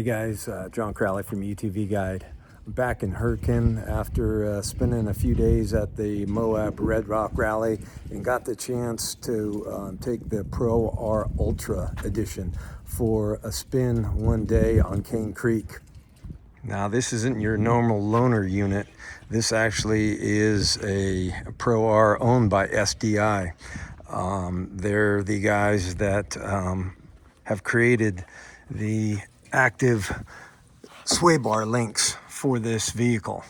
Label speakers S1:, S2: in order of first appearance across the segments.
S1: guys, John Crowley from UTV Guide. I'm back in Hurricane after spending a few days at the Moab Red Rock Rally and got the chance to take the Pro R Ultra Edition for a spin one day on Cane Creek. Now this isn't your normal loaner unit. This actually is a Pro R owned by SDI. They're the guys that have created the active sway bar links for this vehicle.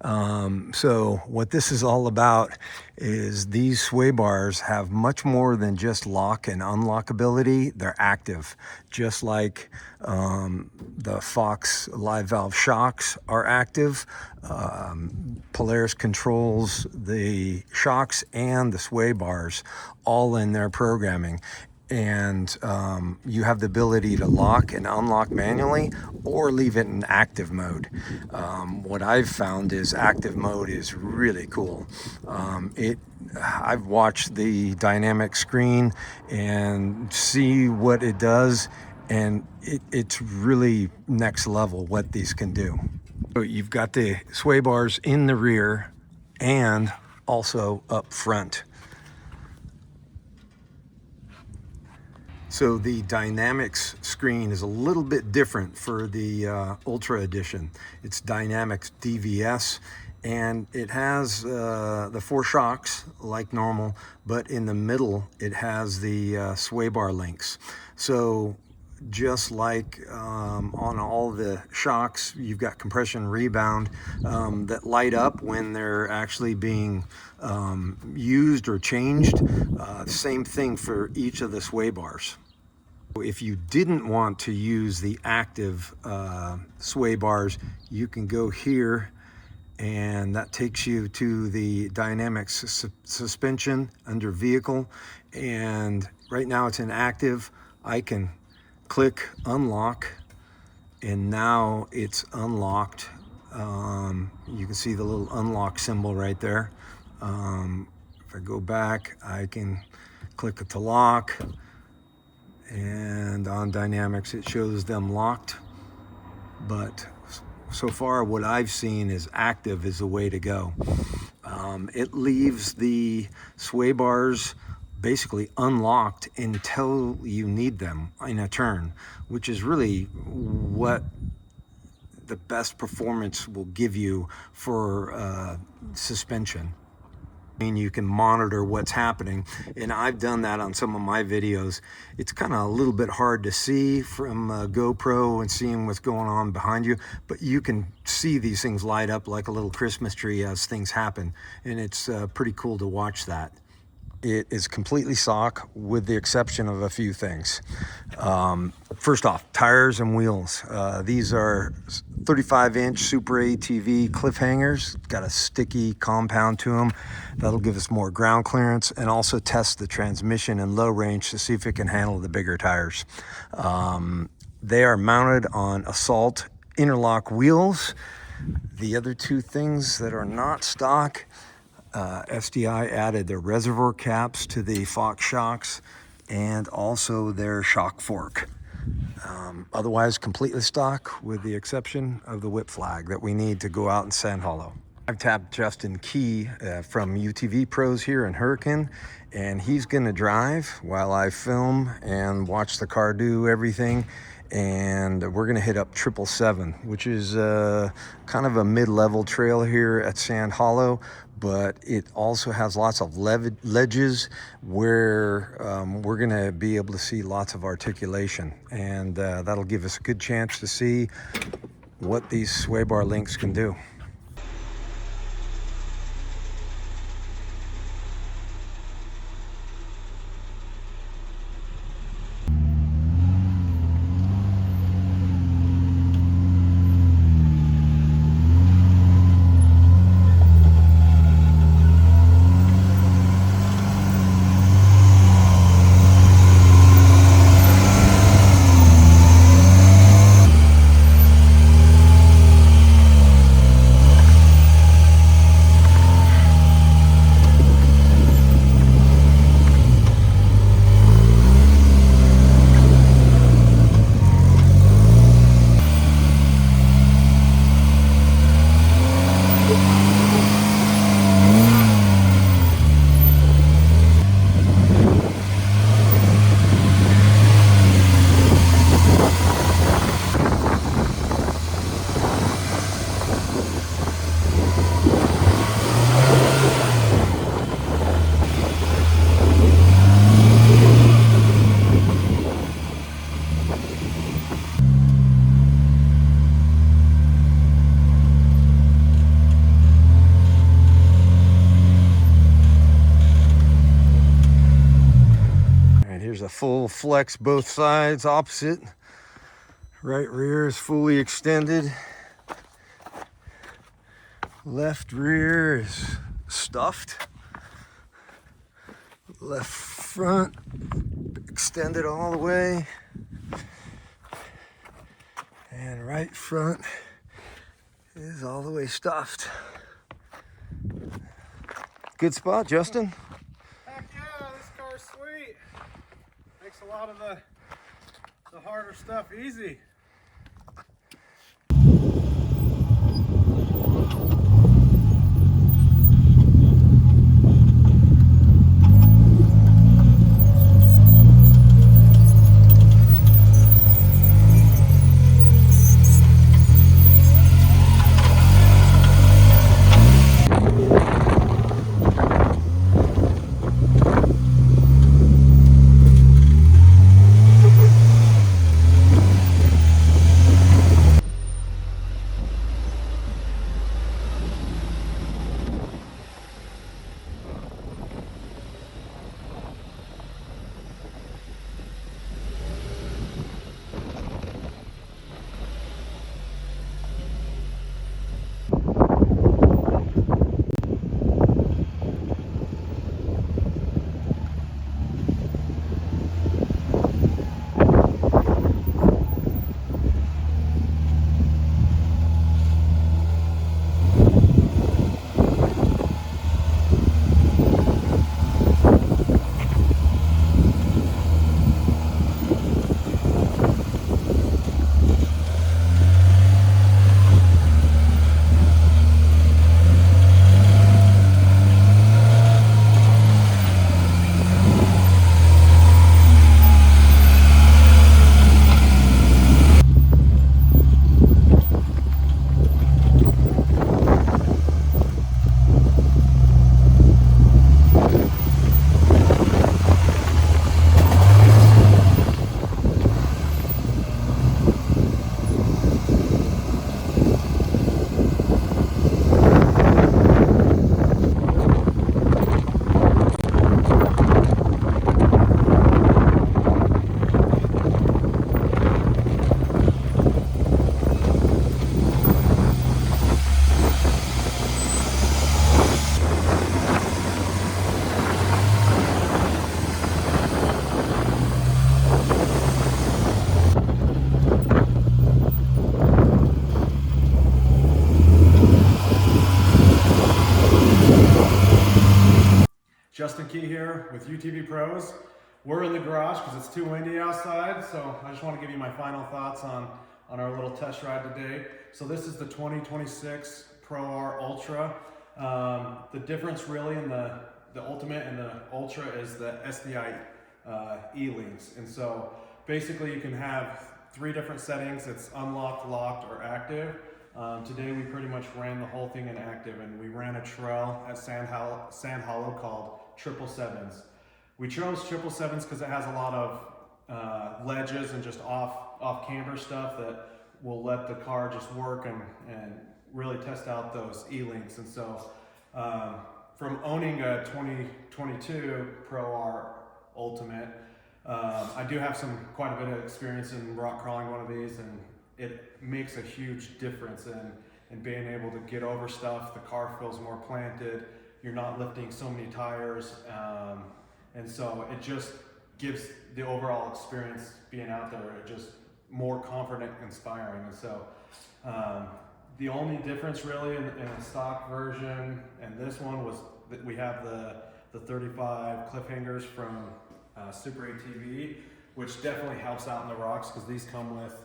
S1: So what this is all about is these sway bars have much more than just lock and unlock ability. They're active, just like the Fox live valve shocks are active. Polaris controls the shocks and the sway bars all in their programming. And you have the ability to lock and unlock manually or leave it in active mode. What I've found is active mode is really cool. I've watched the dynamic screen and see what it does, and it's really next level what these can do. So you've got the sway bars in the rear and also up front. So the Dynamics screen is a little bit different for the Ultra Edition. It's DYNAMIX DVS, and it has the 4 shocks like normal, but in the middle it has the sway bar links. So just like on all the shocks, you've got compression rebound that light up when they're actually being used or changed. Same thing for each of the sway bars. If you didn't want to use the active sway bars, you can go here, and that takes you to the Dynamics suspension under vehicle. And right now it's inactive. I can click unlock, and now it's unlocked. You can see the little unlock symbol right there. If I go back, I can click it to lock, and on Dynamics it shows them locked. But so far what I've seen is active is the way to go. It leaves the sway bars basically unlocked until you need them in a turn, which is really what the best performance will give you for suspension. I mean, you can monitor what's happening, and I've done that on some of my videos. It's kind of a little bit hard to see from GoPro and seeing what's going on behind you, but you can see these things light up like a little Christmas tree as things happen, and it's pretty cool to watch that. It is completely stock with the exception of a few things. First off, tires and wheels. These are 35-inch Super ATV cliffhangers. Got a sticky compound to them. That'll give us more ground clearance and also test the transmission in low range to see if it can handle the bigger tires. They are mounted on Assault interlock wheels. The other two things that are not stock, SDI added their reservoir caps to the Fox shocks and also their shock fork. Otherwise completely stock with the exception of the whip flag that we need to go out in Sand Hollow. I've tapped Justin Kee from UTV Pros here in Hurricane, and he's gonna drive while I film and watch the car do everything. And we're gonna hit up 777, which is kind of a mid-level trail here at Sand Hollow, but it also has lots of ledges where we're gonna be able to see lots of articulation, and that'll give us a good chance to see what these sway bar links can do. flex both sides, opposite. Right rear is fully extended. Left rear is stuffed. Left front extended all the way. And right front is all the way stuffed. Good spot, Justin.
S2: Heck yeah, this car's sweet. Makes a lot of the harder stuff easy. Justin Kee here with UTV Pros. We're in the garage because it's too windy outside, so I just want to give you my final thoughts on our little test ride today. So this is the 2026 Pro R Ultra. The difference really in the Ultimate and the Ultra is the SDI E-links. And so basically you can have 3 different settings. It's unlocked, locked, or active. Today we pretty much ran the whole thing in active, and we ran a trail at Sand Hollow called 777s. We chose 777s because it has a lot of ledges and just off camber stuff that will let the car just work and really test out those E-links. And so from owning a 2022 Pro R Ultimate, I do have quite a bit of experience in rock crawling one of these, and it makes a huge difference in being able to get over stuff. The car feels more planted. You're not lifting so many tires. And so it just gives the overall experience being out there just more confident, inspiring. And so the only difference really in the stock version and this one was that we have the 35 cliffhangers from Super ATV, which definitely helps out in the rocks because these come with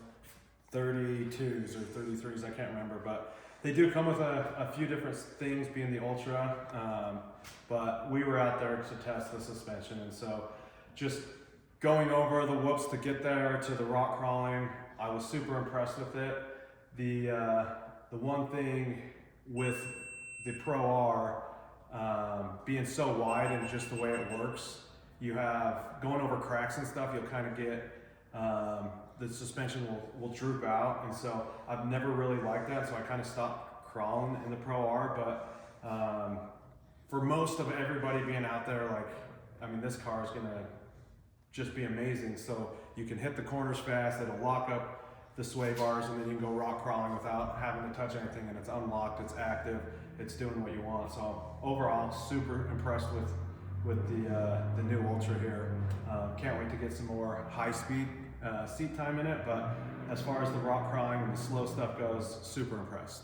S2: 32s or 33s, I can't remember, but they do come with a few different things being the Ultra, but we were out there to test the suspension, and so just going over the whoops to get there to the rock crawling, I was super impressed with it. The one thing with the Pro R being so wide and just the way it works, you have going over cracks and stuff, you'll kind of get the suspension will droop out, and so I've never really liked that, so I kind of stopped crawling in the Pro R. But for most of everybody being out there, like, I mean, this car is gonna just be amazing. So you can hit the corners fast, it'll lock up the sway bars, and then you can go rock crawling without having to touch anything, and it's unlocked, it's active, it's doing what you want. So overall, super impressed with the new Ultra here. Can't wait to get some more high-speed seat time in it, but as far as the rock crawling and the slow stuff goes, super impressed.